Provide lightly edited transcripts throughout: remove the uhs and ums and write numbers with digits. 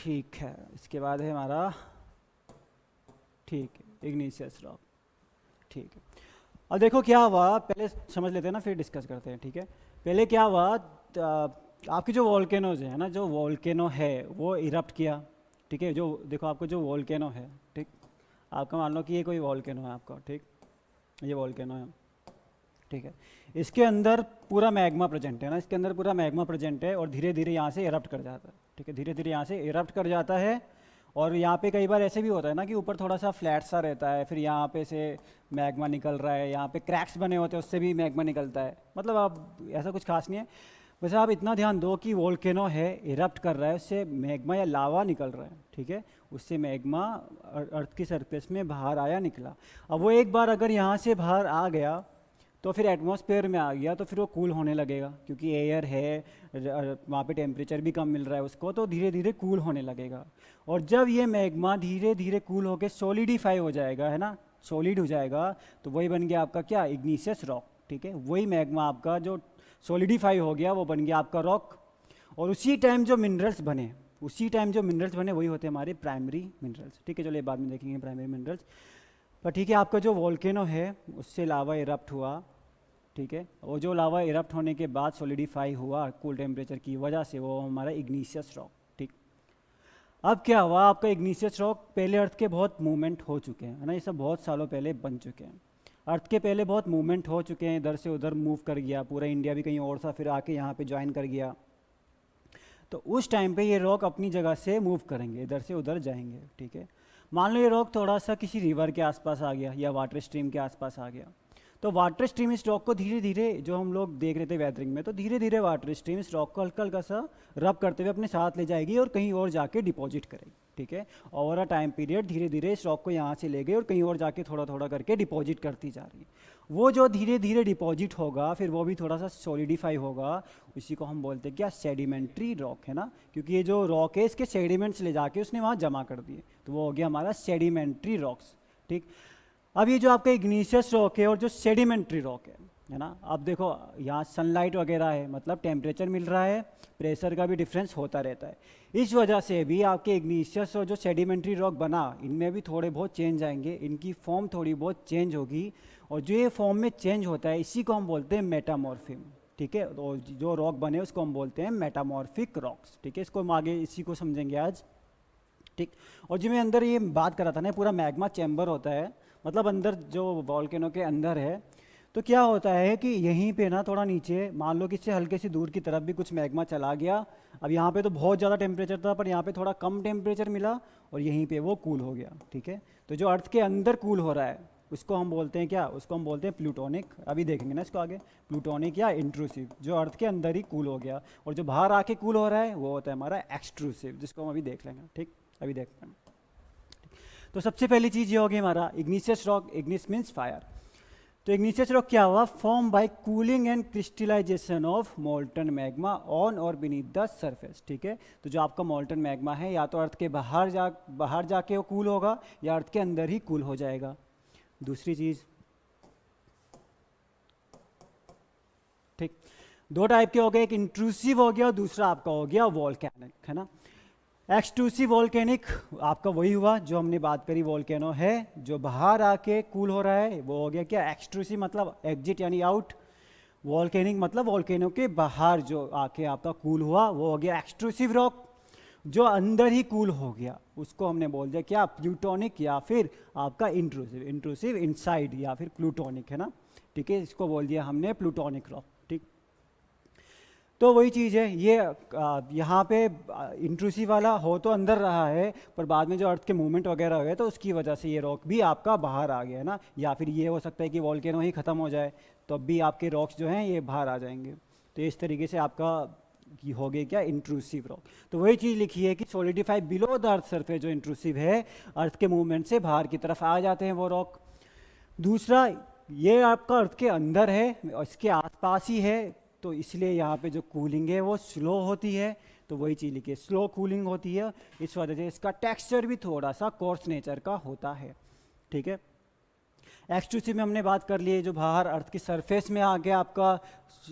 ठीक है, इसके बाद है हमारा, ठीक है, इग्निशियस रॉक। ठीक है, अब देखो क्या हुआ, पहले समझ लेते हैं ना फिर डिस्कस करते हैं। ठीक है, पहले क्या हुआ, आपकी जो वॉल्केनोज है ना, जो वॉल्केनो है वो इरप्ट किया। ठीक है, जो देखो आपको जो वॉल्केनो है, ठीक, आपका मान लो कि ये कोई वॉल्केनो है आपका, ठीक, ये वॉल्केनो है। ठीक है, इसके अंदर पूरा मैग्मा प्रेजेंट है ना, इसके अंदर पूरा मैग्मा प्रेजेंट है और धीरे धीरे यहाँ से इरप्ट कर जाता है। ठीक है, धीरे धीरे यहाँ से इरप्ट कर जाता है। और यहाँ पे कई बार ऐसे भी होता है ना कि ऊपर थोड़ा सा फ्लैट सा रहता है, फिर यहाँ पे से मैग्मा निकल रहा है, यहाँ पे क्रैक्स बने होते हैं उससे भी मैग्मा निकलता है। मतलब आप ऐसा कुछ खास नहीं है, वैसे आप इतना ध्यान दो कि वोल्केनो है, इरप्ट कर रहा है, उससे मैग्मा या लावा निकल रहा है। ठीक है, उससे मैग्मा अर्थ की सरफेस में बाहर आया, निकला। अब वो एक बार अगर यहाँ से बाहर आ गया तो फिर एटमॉस्फेयर में आ गया तो फिर वो कूल होने लगेगा, क्योंकि एयर है, वहाँ पे टेम्परेचर भी कम मिल रहा है उसको, तो धीरे धीरे कूल होने लगेगा। और जब ये मैग्मा धीरे धीरे कूल होकर सॉलिडिफाई हो जाएगा, है ना, सॉलिड हो जाएगा, तो वही बन गया आपका क्या, इग्निशियस रॉक। ठीक है, वही मैग्मा आपका जो सॉलिडिफाई हो गया वो बन गया आपका रॉक। और उसी टाइम जो मिनरल्स बने, उसी टाइम जो मिनरल्स बने वही होते हैं हमारे प्राइमरी मिनरल्स। ठीक है, चलिए बाद में देखेंगे प्राइमरी मिनरल्स। पर ठीक है, आपका जो वॉल्केनो है उससे लावा इरप्ट हुआ। ठीक है, वो जो लावा इरप्ट होने के बाद सॉलिडिफाई हुआ कूल टेम्परेचर की वजह से, वो हमारा इग्निशियस रॉक। ठीक, अब क्या हुआ, आपका इग्निशियस रॉक, पहले अर्थ के बहुत मूवमेंट हो चुके हैं, है ना, ये सब बहुत सालों पहले बन चुके हैं। अर्थ के पहले बहुत मूवमेंट हो चुके हैं, इधर से उधर मूव कर गया, पूरा इंडिया भी कहीं और था, फिर आके यहाँ पे ज्वाइन कर गया। तो उस टाइम पे ये रॉक अपनी जगह से मूव करेंगे, इधर से उधर जाएंगे। ठीक है, मान लो ये रॉक थोड़ा सा किसी रिवर के आसपास आ गया या वाटर स्ट्रीम के आसपास आ गया, तो वाटर स्ट्रीम इस रॉक को धीरे धीरे, जो हम लोग देख रहे थे वेदरिंग में, तो धीरे धीरे वाटर स्ट्रीम इस रॉक को हल्का हल्का सा रब करते हुए अपने साथ ले जाएगी और कहीं और जाके डिपॉजिट करेगी। ठीक है, ओवर अ टाइम पीरियड धीरे धीरे इस रॉक को यहाँ से ले गई और कहीं और जाके थोड़ा थोड़ा करके डिपॉजिट करती जा रही है। वो जो धीरे धीरे डिपॉजिट होगा फिर वो भी थोड़ा सा सॉलिडिफाई होगा, उसी को हम बोलते हैं क्या, सेडिमेंट्री रॉक, है ना, क्योंकि ये जो रॉक है इसके सेडिमेंट्स ले जाके उसने वहाँ जमा कर दिए, तो वो हो गया हमारा सेडिमेंट्री रॉक्स। ठीक, अब ये जो आपका इग्निशियस रॉक है और जो सेडिमेंट्री रॉक है ना, अब देखो यहाँ सनलाइट वगैरह है, मतलब टेम्परेचर मिल रहा है, प्रेशर का भी डिफरेंस होता रहता है, इस वजह से भी आपके इग्निशियस और जो सेडिमेंट्री रॉक बना, इनमें भी थोड़े बहुत चेंज आएंगे, इनकी फॉर्म थोड़ी बहुत चेंज होगी, और जो ये फॉर्म में चेंज होता है इसी को हम बोलते हैं मेटामॉर्फिज्म। ठीक है, तो जो रॉक बने उसको हम बोलते हैं मेटामॉर्फिक रॉक्स। ठीक है, इसको हम आगे इसी को समझेंगे आज। ठीक, और जो मैं अंदर ये बात कर रहा था ना, पूरा मैग्मा चैम्बर होता है, मतलब अंदर जो वॉल्केनो के अंदर है, तो क्या होता है कि यहीं पे ना थोड़ा नीचे, मान लो कि इससे हल्के सी दूर की तरफ भी कुछ मैग्मा चला गया, अब यहाँ पे तो बहुत ज़्यादा टेम्परेचर था पर यहाँ पे थोड़ा कम टेम्परेचर मिला और यहीं पे वो कूल हो गया। ठीक है, तो जो अर्थ के अंदर कूल हो रहा है उसको हम बोलते हैं क्या, उसको हम बोलते हैं प्लूटोनिक। अभी देखेंगे ना इसको आगे, प्लूटोनिक या इंट्रूसिव, जो अर्थ के अंदर ही कूल हो गया, और जो बाहर आके कूल हो रहा है वो होता है हमारा एक्सट्रूसिव, जिसको हम अभी देख लेंगे। ठीक, अभी देखते हैं। तो सबसे पहली चीज़ ये होगी हमारा igneous rock, ignis means fire. तो इग्निशियस रॉक क्या हुआ, form by cooling and crystallization of molten magma on और बीनीथ द सरफेस। ठीक है, तो जो आपका मोल्टन मैग्मा है या तो अर्थ के बाहर जाके वो कूल होगा या अर्थ के अंदर ही कूल हो जाएगा। दूसरी चीज़, ठीक, दो टाइप के हो गए, एक इंट्रूसिव हो गया और दूसरा आपका हो गया वॉल्केनिक, है ना। एक्सट्रूसिव वॉल्केनिक आपका वही हुआ जो हमने बात करी, वॉल्केनो है जो बाहर आके कूल हो रहा है, वो हो गया क्या, एक्सट्रूसिव मतलब एग्जिट यानी आउट, वॉल्केनिक मतलब वॉल्केनो के बाहर जो आके आपका कूल हुआ वो हो गया एक्सट्रूसिव रॉक। जो अंदर ही कूल हो गया उसको हमने बोल दिया क्या, प्लूटोनिक या फिर आपका इंट्रूसिव, इंट्रूसिव इनसाइड या फिर प्लूटोनिक, है ना। ठीक है, इसको बोल दिया हमने प्लूटोनिक रॉक। ठीक, तो वही चीज़ है, ये यहाँ पे इंट्रूसिव वाला हो तो अंदर रहा है, पर बाद में जो अर्थ के मूवमेंट वगैरह हो गए तो उसकी वजह से ये रॉक भी आपका बाहर आ गया, है ना। या फिर ये हो सकता है कि वॉल्केनो ही ख़त्म हो जाए तो अब भी आपके रॉक्स जो हैं ये बाहर आ जाएंगे। तो इस तरीके से आपका ये हो गया क्या, इंट्रूसिव रॉक। तो वही चीज़ लिखी है कि solidify below the earth surface, जो इंट्रूसिव है अर्थ के मूवमेंट से बाहर की तरफ आ जाते हैं वो रॉक। दूसरा, ये आपका अर्थ के अंदर है, इसके आसपास ही है, तो इसलिए यहाँ पे जो कूलिंग है वो स्लो होती है, तो वही चीज़ लिखिए, स्लो कूलिंग होती है, इस वजह से इसका टेक्सचर भी थोड़ा सा कोर्स नेचर का होता है। ठीक है, एक्सट्रूसिव में हमने बात कर ली है, जो बाहर अर्थ की सरफेस में आके आपका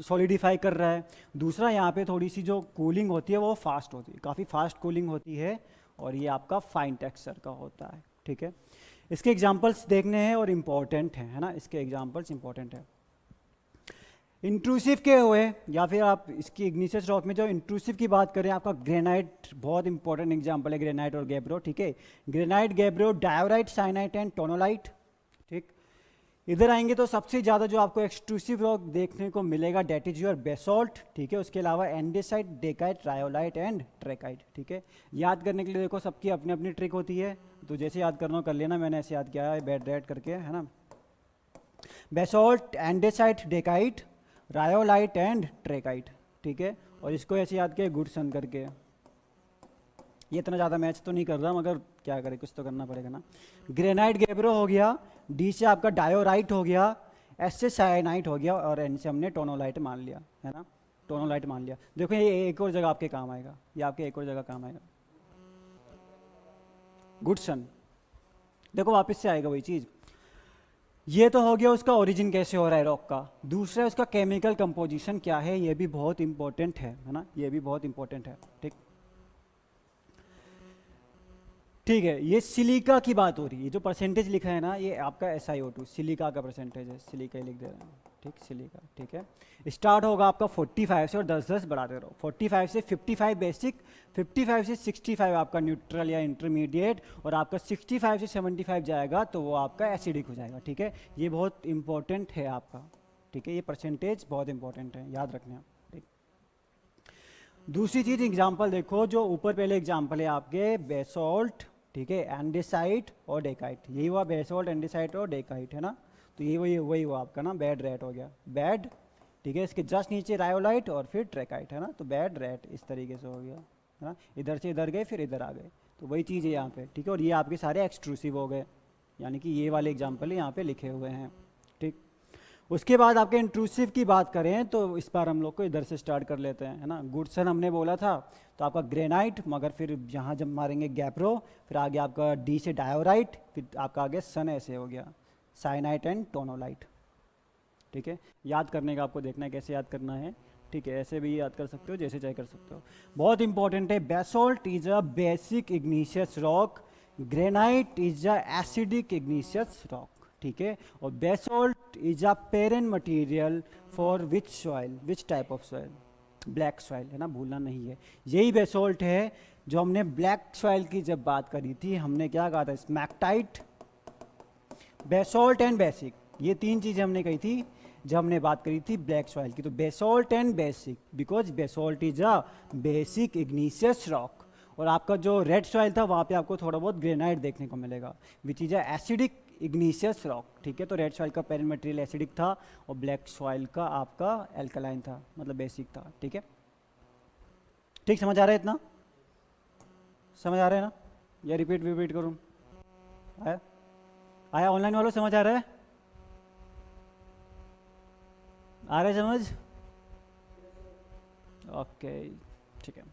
सॉलिडिफाई कर रहा है। दूसरा यहाँ पे थोड़ी सी जो कूलिंग होती है वो फास्ट होती है, काफ़ी फास्ट कूलिंग होती है, और ये आपका फाइन टेक्सचर का होता है, ठीक है। इसके एग्जांपल्स देखने हैं और इम्पॉर्टेंट हैं, है ना, इसके एग्जांपल्स इम्पॉर्टेंट है। इंट्रूसिव के हुए या फिर आप इसकी इग्निशियस रॉक में जो इंट्रूसिव की बात करें, आपका ग्रेनाइट बहुत इंपॉर्टेंट एग्जांपल है, ग्रेनाइट और गैब्रो, ठीक है। ग्रेनाइट, गैब्रो, डायोराइट, साइनाइट एंड टोनोलाइट, ठीक। इधर आएंगे तो सबसे ज़्यादा जो आपको एक्सट्रूसिव रॉक देखने को मिलेगा डेट इज योर बेसॉल्ट, ठीक है। उसके अलावा एंडेसाइट, डेकाइट, रायोलाइट एंड ट्रेकाइट, ठीक है। याद करने के लिए देखो सबकी अपनी अपनी ट्रिक होती है, तो जैसे याद करना हो कर लेना, मैंने ऐसे याद किया है बैड रेड करके, है ना। बेसॉल्ट, एंडेसाइट, डेकाइट, रायोलाइट एंड ट्रेकाइट, ठीक है। और इसको ऐसे याद किया गुडसन करके। ये इतना ज़्यादा मैच तो नहीं कर रहा, मगर क्या करें, कुछ तो करना पड़ेगा ना। ग्रेनाइट, गैब्रो हो गया, डी से आपका डायोराइट हो गया, एस से साइनाइट हो गया, और एन से हमने टोनोलाइट मान लिया, है ना, टोनोलाइट मान लिया। देखो ये एक और जगह आपके काम आएगा, ये आपके एक और जगह काम आएगा, गुडसन। देखो वापस से आएगा वही चीज़। ये तो हो गया उसका ओरिजिन कैसे हो रहा है रॉक का। दूसरा उसका केमिकल कंपोजिशन क्या है, ये भी बहुत इंपॉर्टेंट है ना, ये भी बहुत इंपॉर्टेंट है, ठीक। ठीक है, ये सिलिका की बात हो रही है, जो परसेंटेज लिखा है ना ये आपका SiO2 सिलिका का परसेंटेज है, सिलिका लिख दे रहे हैं, ठीक, सिलिका, ठीक है। स्टार्ट होगा आपका 45 से और 10-10 बढ़ाते रहो, 45 से 55 बेसिक, 55 से 65 आपका न्यूट्रल या इंटरमीडिएट, और आपका 65 से 75 जाएगा तो वो आपका एसिडिक हो जाएगा, ठीक है। ये बहुत इंपॉर्टेंट है आपका, ठीक है, ये परसेंटेज बहुत इंपॉर्टेंट है, याद रखना, ठीक। दूसरी चीज़ एग्जाम्पल देखो, जो ऊपर पहले एग्जाम्पल है आपके बेसॉल्ट, ठीक है, एंडेसाइट और डेकाइट, यही हुआ बेसॉल्ट, एंडेसाइट और डेकाइट, है ना। तो ये वही हुआ आपका ना बैड रेट हो गया, बैड, ठीक है। इसके जस्ट नीचे रायोलाइट और फिर ट्रेकाइट, है ना, तो बैड रेट इस तरीके से हो गया, है ना। इधर से इधर गए फिर इधर आ गए, तो वही चीज़ है यहाँ पे, ठीक है। और ये आपके सारे एक्सट्रूसिव हो गए, यानी कि ये वाले एग्जाम्पल यहाँ पे लिखे हुए हैं, ठीक। उसके बाद आपके इंट्रूसिव की बात करें तो इस बार हम लोग को इधर से स्टार्ट कर लेते हैं, है ना। गुडसन हमने बोला था, तो आपका ग्रेनाइट, मगर फिर यहाँ जब मारेंगे गैब्रो, फिर आगे आपका डी से डायोराइट, फिर आपका आगे सन ऐसे हो गया, साइनाइट एंड टोनोलाइट, ठीक है। याद करने का आपको देखना है कैसे याद करना है, ठीक है। ऐसे भी याद कर सकते हो, जैसे चाहे कर सकते हो। बहुत इंपॉर्टेंट है, basalt is a basic igneous rock, granite is a acidic igneous rock, ठीक है। और basalt is a parent material for which soil, which type of soil, black soil, है ना, भूलना नहीं है। यही बेसॉल्ट है जो हमने ब्लैक सॉइल की जब बात करी थी, हमने क्या कहा था, स्मैक्टाइट, बेसॉल्ट एंड बेसिक, ये तीन चीज़ें हमने कही थी जब हमने बात करी थी ब्लैक सॉइल की। तो basalt and basic, because basalt is a basic igneous rock. और आपका जो रेड सॉइल था वहाँ पे आपको थोड़ा बहुत ग्रेनाइट देखने को मिलेगा, which is a acidic igneous rock, ठीक है। तो रेड सॉइल का पेरेंट मटेरियल एसिडिक था और ब्लैक सॉइल का आपका एल्कलाइन था, मतलब बेसिक था, ठीक है। ठीक, समझ आ रहा है इतना, समझ आ रहा है ना, या रिपीट करूँ, आया आया ऑनलाइन वालों, समझ आ रहा है, आ रहा है समझ, ओके, ठीक है,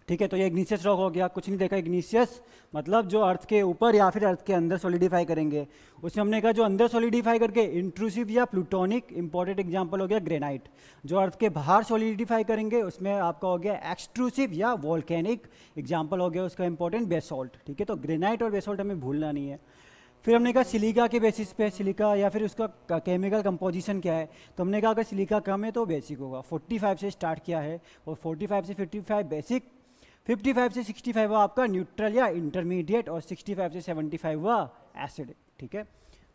ठीक है। तो ये इग्निशियस रॉक हो गया, कुछ नहीं देखा, इग्निशियस मतलब जो अर्थ के ऊपर या फिर अर्थ के अंदर सॉलिडिफाई करेंगे, उसमें हमने कहा जो अंदर सॉलिडिफाई करके इंट्रूसिव या प्लूटोनिक, इंपॉर्टेंट एग्जांपल हो गया ग्रेनाइट। जो अर्थ के बाहर सॉलिडिफाई करेंगे उसमें आपका हो गया एक्सट्रूसिव या वोल्केनिक, एग्जांपल हो गया उसका इंपॉर्टेंट बेसॉल्ट, ठीक है। तो ग्रेनाइट और बेसॉल्ट हमें भूलना नहीं है। फिर हमने कहा सिलिका के बेसिस पे, सिलिका या फिर उसका केमिकल कंपोजिशन क्या है, तो हमने कहा अगर सिलिका कम है तो बेसिक होगा, 45 से स्टार्ट किया है, और 45 से 55 बेसिक, 55 से 65 हुआ आपका न्यूट्रल या इंटरमीडिएट, और 65 से 75 हुआ एसिडिक, ठीक है।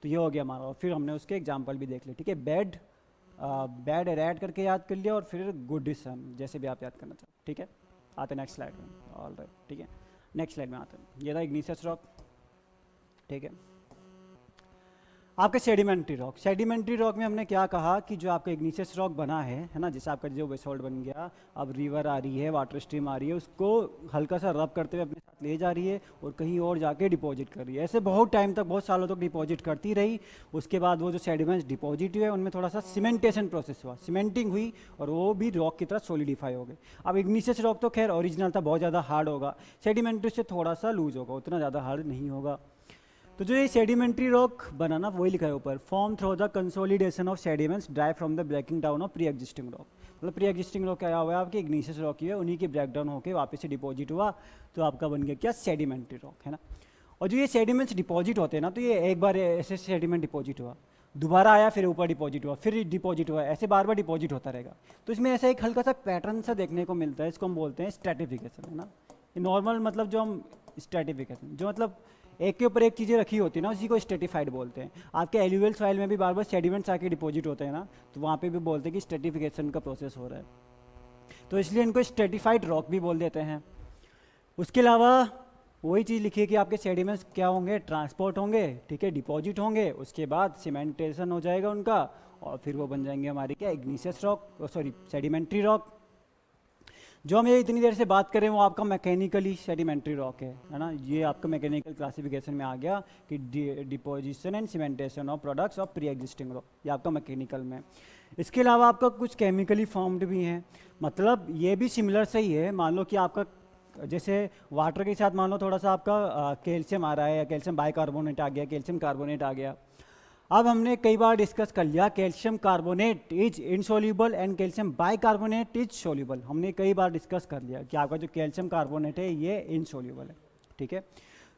तो ये हो गया हमारा, और फिर हमने उसके एग्जांपल भी देख लिए, ठीक है। बैड रेड करके याद कर लिया, और फिर गुडिसन, जैसे भी आप याद करना चाहो, ठीक है। आते नेक्स्ट स्लाइड में, ऑल राइट, ठीक है, नेक्स्ट स्लाइड में आते हैं। ये था इग्निशियस रॉक, ठीक है। आपके सेडिमेंट्री रॉक, सेडिमेंट्री रॉक में हमने क्या कहा कि जो आपका इग्निशियस रॉक बना है ना, जैसे आपका जो बेसॉल्ट बन गया, अब रिवर आ रही है, वाटर स्ट्रीम आ रही है, उसको हल्का सा रब करते हुए अपने साथ ले जा रही है और कहीं और जाके डिपॉजिट कर रही है। ऐसे बहुत टाइम तक, बहुत सालों तक डिपॉजिट करती रही। उसके बाद वो जो सेडिमेंट्स डिपॉजिट हुए उनमें थोड़ा सा सीमेंटेशन प्रोसेस हुआ, सीमेंटिंग हुई, और वो भी रॉक की तरह सॉलिडिफाई हो गए। अब इग्निशियस रॉक तो खैर ओरिजिनल था, बहुत ज़्यादा हार्ड होगा, सेडिमेंट्री से थोड़ा सा लूज होगा, उतना ज़्यादा हार्ड नहीं होगा। तो जो ये सेडिमेंट्री रॉक बना ना, वही लिखा है ऊपर, form through the consolidation of sediments drive from the breaking down of pre existing rock. मतलब प्री एग्जिस्टिंग रॉक क्या हुआ है आपकी इग्निशियस रॉक ही है, उन्हीं की ब्रेक डाउन होकर वापस से डिपॉजिट हुआ, तो आपका बन गया क्या सेडिमेंट्री रॉक, है ना। और जो ये सेडिमेंट्स डिपॉजिट होते हैं ना, तो ये एक बार ऐसे सेडिमेंट डिपॉजिट हुआ, दोबारा आया, फिर ऊपर डिपॉजिट हुआ, फिर डिपॉजिट हुआ, ऐसे बार बार डिपॉजिट होता रहेगा। तो इसमें ऐसा एक हल्का सा पैटर्न सा देखने को मिलता है, इसको हम बोलते हैं स्ट्रैटिफिकेशन, है ना। ये नॉर्मल मतलब जो हम स्ट्रैटिफिकेशन, जो मतलब एक के ऊपर एक चीज़ें रखी होती है ना, उसी को स्ट्रेटिफाइड बोलते हैं। आपके एल्यूवियल सॉइल में भी बार बार सेडिमेंट्स आके डिपॉजिट होते हैं ना, तो वहाँ पे भी बोलते हैं कि स्ट्रेटिफिकेशन का प्रोसेस हो रहा है, तो इसलिए इनको स्ट्रेटिफाइड रॉक भी बोल देते हैं। उसके अलावा वही चीज़ लिखिए कि आपके सेडिमेंट्स क्या होंगे, ट्रांसपोर्ट होंगे, ठीक है, डिपॉजिट होंगे, उसके बाद सीमेंटेशन हो जाएगा उनका, और फिर वो बन जाएंगे हमारी क्या igneous rock, sorry sedimentary rock. जो हम ये इतनी देर से बात करें वो आपका मैकेनिकली सेडिमेंट्री रॉक है ना। ये आपका मैकेनिकल क्लासिफिकेशन में आ गया कि deposition and cementation of products of pre existing rock, ये आपका मैकेनिकल में। इसके अलावा आपका कुछ केमिकली फॉर्म्ड भी हैं, मतलब ये भी सिमिलर से ही है। मान लो कि आपका जैसे वाटर के साथ मान लो थोड़ा सा आपका कैल्शियम आ रहा है, या कैल्शियम बाइकार्बोनेट आ गया, कैल्शियम कार्बोनेट आ गया। अब हमने कई बार डिस्कस कर लिया calcium carbonate is insoluble and calcium bicarbonate is soluble. हमने कई बार डिस्कस कर लिया कि आपका जो कैल्शियम कार्बोनेट है ये इनसोल्यूबल है, ठीक है।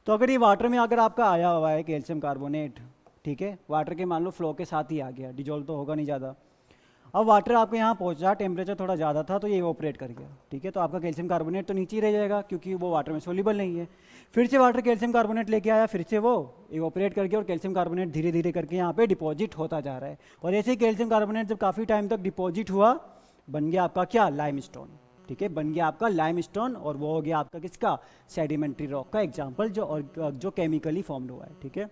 तो अगर ये वाटर में अगर आपका आया हुआ है कैल्शियम कार्बोनेट, ठीक है, वाटर के मान लो फ्लो के साथ ही आ गया, डिजोल्व तो होगा नहीं ज़्यादा। अब वाटर आपके यहाँ पहुँचा, टेम्परेचर थोड़ा ज़्यादा था तो ये इवोपरेट कर गया, ठीक है, तो आपका कैल्शियम कार्बोनेट तो नीचे ही रह जाएगा क्योंकि वो वाटर में सोल्यूबल नहीं है। फिर से वाटर कैल्शियम कार्बोनेट लेके आया, फिर से वो इवोपरेट कर गया, और कैल्शियम कार्बोनेट धीरे धीरे करके यहाँ पे डिपॉजिट होता जा रहा है। और ऐसे ही कैल्शियम कार्बोनेट जब काफ़ी टाइम तक डिपॉजिट हुआ, बन गया आपका क्या लाइमस्टोन, ठीक है, बन गया आपका लाइमस्टोन, और वो हो गया आपका किसका सेडिमेंट्री रॉक का एग्जाम्पल, जो केमिकली फॉर्म्ड हुआ है, ठीक है।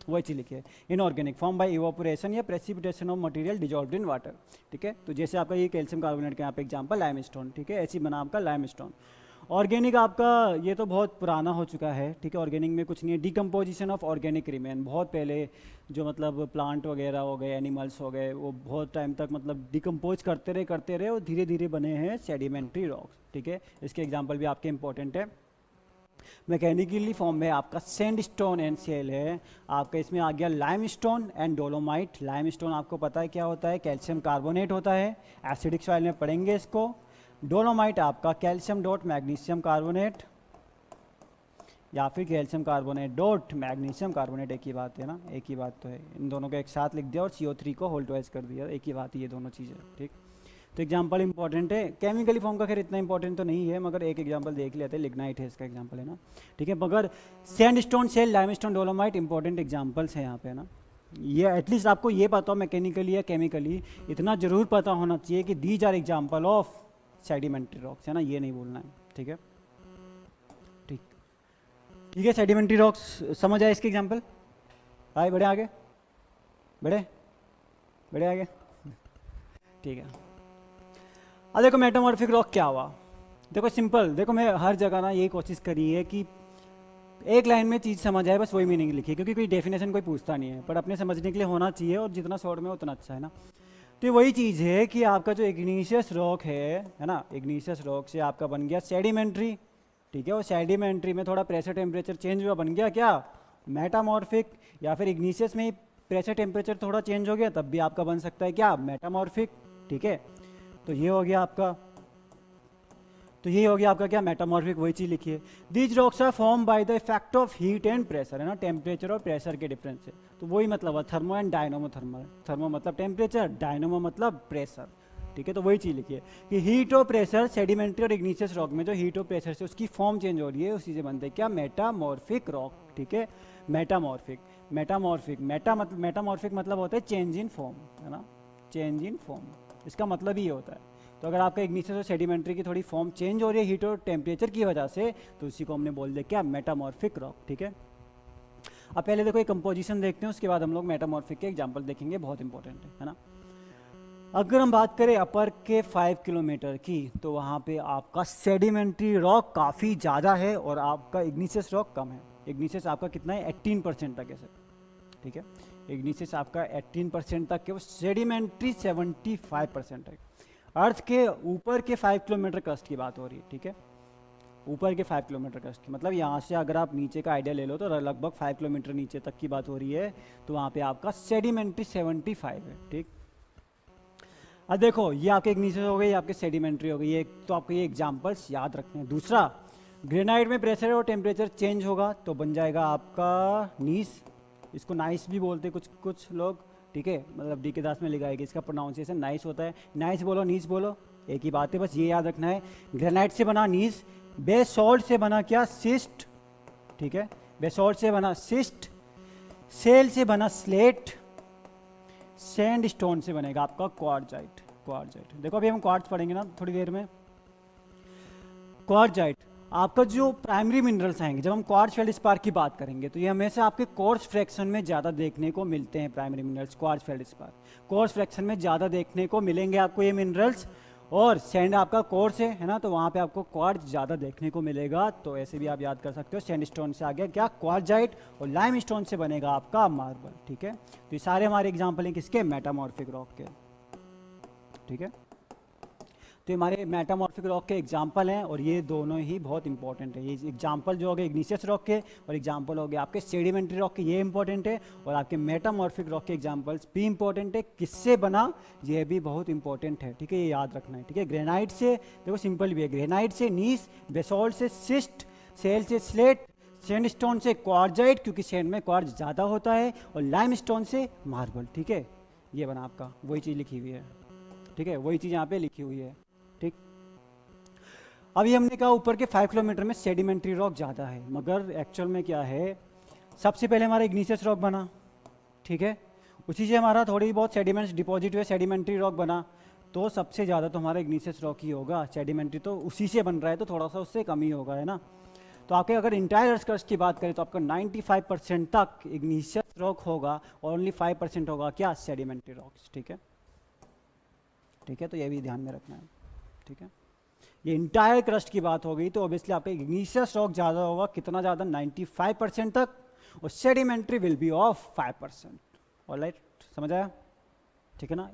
वही चीज लिखिए इनऑर्गेनिक फॉर्म बाय इवोपोरेशन या precipitation of material dissolved in water, ठीक है। तो जैसे आपका ये कैल्शियम कार्बोनेट का यहाँ पे एग्जांपल लाइमस्टोन, ठीक है, ऐसी बना आपका लाइमस्टोन। ऑर्गेनिक आपका ये तो बहुत पुराना हो चुका है, ठीक है, ऑर्गेनिक में कुछ नहीं है। डिकम्पोजिशन ऑफ ऑर्गेनिक रिमेन, बहुत पहले जो मतलब प्लांट वगैरह हो गए, एनिमल्स हो गए, वो बहुत टाइम तक मतलब डिकम्पोज करते रहे और धीरे धीरे बने हैं सेडिमेंट्री रॉक्स, ठीक है। इसके एग्जाम्पल भी आपके इंपॉर्टेंट है। मैकेनिकली फॉर्म में आपका सैंडस्टोन एंड शेल है, आपका इसमें आ गया लाइमस्टोन एंड डोलोमाइट। लाइमस्टोन आपको पता है क्या होता है, कैल्शियम कार्बोनेट होता है, एसिडिक सॉइल में पढ़ेंगे इसको। डोलोमाइट आपका कैल्शियम डॉट मैग्नीशियम कार्बोनेट, या फिर calcium carbonate dot magnesium carbonate, एक ही बात है ना, एक ही बात तो है। इन दोनों को एक साथ लिख दिया और CO3 को होल ट्वाइस कर दिया, एक ही बात है ये दोनों चीज़ें, ठीक। तो एग्जाम्पल इंपॉर्टेंट है। केमिकली फॉर्म का खैर इतना इंपॉर्टेंट तो नहीं है, मगर एक एग्जाम्पल देख लेते हैं, लिग्नाइट है इसका एग्जाम्पल, है ना, ठीक है। मगर sandstone, shale, limestone, dolomite important examples हैं यहाँ पे, ना। ये एटलीस्ट आपको ये पता हो मैकेनिकली या केमिकली, इतना जरूर पता होना चाहिए कि these are example of sedimentary rocks, है ना, ये नहीं बोलना है, ठीक है। ठीक ठीक है, सेडिमेंट्री रॉक्स समझ आए इसके एग्जाम्पल। आए, बढ़े आगे, बढ़े बढ़े आगे, ठीक है। अब देखो मेटामॉर्फिक रॉक क्या हुआ, देखो सिंपल, देखो मैं हर जगह ना यही कोशिश करी है कि एक लाइन में चीज़ समझ आए, बस वही मीनिंग लिखी है, क्योंकि कोई डेफिनेशन कोई पूछता नहीं है, पर अपने समझने के लिए होना चाहिए, और जितना शॉर्ट में उतना अच्छा, है ना। तो वही चीज़ है कि आपका जो इग्निशियस रॉक है ना, इग्निशियस रॉक से आपका बन गया सेडिमेंट्री, ठीक है। और सेडिमेंट्री में थोड़ा प्रेशर टेम्परेचर चेंज हुआ, बन गया क्या मेटामॉर्फिक, या फिर इग्निशियस में प्रेशर टेम्परेचर थोड़ा चेंज हो गया, तब भी आपका बन सकता है क्या मेटामॉर्फिक, ठीक है। तो ये हो गया आपका, तो ये हो गया आपका क्या मेटामॉर्फिक, वही चीज लिखिए। These rocks are form by the effect of heat and pressure, है ना, टेम्परेचर और प्रेशर के डिफरेंस से। तो वही मतलब है thermo and dynamo thermal, thermo मतलब टेम्परेचर, डायनोमो मतलब प्रेशर, ठीक है। तो वही चीज लिखिए कि हीट और प्रेशर सेडिमेंट्री और इग्निशियस रॉक में जो हीट और प्रेशर से उसकी फॉर्म चेंज हो रही है, उसी से बनते हैं क्या मेटामॉर्फिक रॉक, ठीक है। मेटामॉर्फिक, मेटामॉर्फिक मतलब होता है चेंज इन फॉर्म, है ना, चेंज इन फॉर्म, इसका मतलब ही होता है। तो अगर आपका इग्निशियस और सेडिमेंट्री की थोड़ी फॉर्म चेंज हो रही है हीट और टेम्परेचर की वजह से, तो उसी को हमने बोल दिया क्या मेटामॉर्फिक रॉक, ठीक है। अब पहले देखो एक कंपोजिशन देखते हैं, उसके बाद हम लोग मेटामॉर्फिक के एग्जांपल देखेंगे, बहुत इंपॉर्टेंट है ना। अगर हम बात करें अपर के 5 किलोमीटर की, तो वहाँ पे आपका सेडिमेंट्री रॉक काफ़ी ज़्यादा है और आपका इग्निशियस रॉक कम है। इग्निशियस आपका कितना है 18% तक है सर, ठीक है। इग्निशियस आपका 18% तक है, वो सेडिमेंट्री 75% है। अर्थ के ऊपर के 5 किलोमीटर क्रस्ट की बात हो रही है, ठीक है। ऊपर के 5 किलोमीटर क्रस्ट की, मतलब यहाँ से अगर आप नीचे का आइडिया ले लो तो लगभग 5 किलोमीटर नीचे तक की बात हो रही है, तो वहाँ पे आपका सेडिमेंट्री 75 है। ठीक, अब देखो ये आपके इग्निशियस हो गई, आपके सेडिमेंट्री हो गई, ये तो आपको ये एग्जाम्पल्स याद रखने हैं। दूसरा, ग्रेनाइट में प्रेशर और टेम्परेचर चेंज होगा तो बन जाएगा आपका नीस, इसको नाइस भी बोलते हैं कुछ कुछ लोग, ठीक है, मतलब डी के दास में लिखा है कि इसका प्रोनाउंसिएशन नाइस होता है। नाइस बोलो नीस बोलो, एक ही बात है, बस ये याद रखना है। ग्रेनाइट से बना नीस, बेसॉल्ट से बना क्या, सिस्ट, ठीक है, बेसॉल्ट से बना सिस्ट, सेल से बना स्लेट, सैंड स्टोन से बनेगा आपका क्वार्टजाइट। क्वार्टजाइट देखो अभी हम क्वार्ट्ज पढ़ेंगे ना थोड़ी देर में। क्वार्टजाइट आपका जो प्राइमरी मिनरल्स आएंगे, जब हम क्वार्ट्ज फेल्डस्पार की बात करेंगे तो ये हमेशा आपके कोर्स फ्रैक्शन में ज़्यादा देखने को मिलते हैं। Primary minerals quartz feldspar coarse fraction में ज़्यादा देखने को मिलेंगे आपको ये मिनरल्स, और सैंड आपका कोर्स है ना, तो वहाँ पे आपको क्वार्ट्ज ज़्यादा देखने को मिलेगा। तो ऐसे भी आप याद कर सकते हो, सैंड स्टोन से आ गया क्या, क्वार्टजाइट, और लाइम स्टोन से बनेगा आपका मार्बल। ठीक है, तो ये सारे हमारे एग्जाम्पल हैं किसके, मेटामॉर्फिक रॉक के। ठीक है, तो हमारे मेटामॉर्फिक रॉक के एग्जाम्पल हैं, और ये दोनों ही बहुत इंपॉर्टेंट है। ये एग्जाम्पल जो हो गए इग्निशियस रॉक के, और एग्जाम्पल हो गए आपके सेडिमेंट्री रॉक के, ये इंपॉर्टेंट है, और आपके मेटामॉर्फिक रॉक के एग्जाम्पल्स भी इंपॉर्टेंट है। किससे बना, ये भी बहुत इंपॉर्टेंट है। ठीक है, ये याद रखना है। ठीक है, ग्रेनाइट से, देखो सिंपल भी है, ग्रेनाइट से नीस, बेसॉल्ट से सिस्ट, सेल से स्लेट, सैंडस्टोन से क्वार्टजाइट क्योंकि सैंड में क्वार्ट्ज ज़्यादा होता है, और लाइमस्टोन से मार्बल। ठीक है, ये बना आपका, वही चीज़ लिखी हुई है। ठीक है, वही चीज़ यहाँ पे लिखी हुई है। ठीक, अभी हमने कहा ऊपर के 5 किलोमीटर में सेडिमेंट्री रॉक ज़्यादा है, मगर एक्चुअल में क्या है, सबसे पहले हमारा इग्निशियस रॉक बना, ठीक है, उसी से हमारा थोड़ी बहुत सेडिमेंट्स डिपॉजिट हुए, सेडिमेंट्री रॉक बना, तो सबसे ज़्यादा तो हमारा इग्निशियस रॉक ही होगा। सेडिमेंट्री तो उसी से बन रहा है तो थोड़ा सा उससे कम ही होगा, है ना। तो आपके अगर इंटायर अर्थ क्रस्ट की बात करें तो आपका 95% तक इग्निशियस रॉक होगा, और ओनली 5% होगा क्या, सेडिमेंट्री रॉक्स। ठीक है, ठीक है, तो ये भी ध्यान में रखना है। ठीक है, ये इंटायर क्रस्ट की बात हो गई, तो ऑब्वियसली आपका इग्निशियस रॉक ज़्यादा होगा, कितना ज़्यादा, 95% तक, और sedimentary will be of 5%। Alright, समझ आया। ठीक है ना,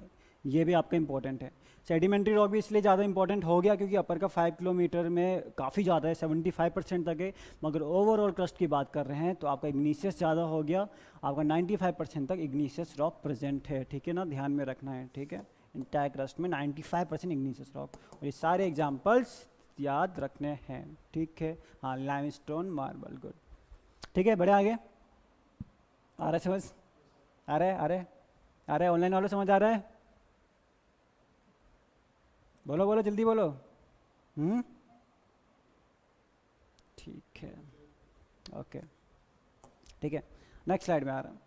ये भी आपका इंपॉर्टेंट है। सेडिमेंट्री रॉक भी इसलिए ज़्यादा इंपॉर्टेंट हो गया क्योंकि अपर का 5 किलोमीटर में काफ़ी ज़्यादा है, 75% तक है, मगर ओवरऑल क्रस्ट की बात कर रहे हैं तो आपका इग्निशियस ज़्यादा हो गया, आपका 95% तक इग्निशियस रॉक प्रेजेंट है। ठीक है ना, ध्यान में रखना है। ठीक है, इंटायर क्रस्ट में 95% इग्निशियस रॉक, और ये सारे एग्जाम्पल्स याद रखने हैं। ठीक है, हाँ, लाइमस्टोन, मार्बल, गुड। ठीक है, बढ़े आगे, आ रहा है समझ, आ रहा है, आ रहा है, आ रहा है, ऑनलाइन वालों समझ आ रहा है, बोलो बोलो जल्दी बोलो। ठीक है, ओके, ठीक है, नेक्स्ट स्लाइड में आ रहा है।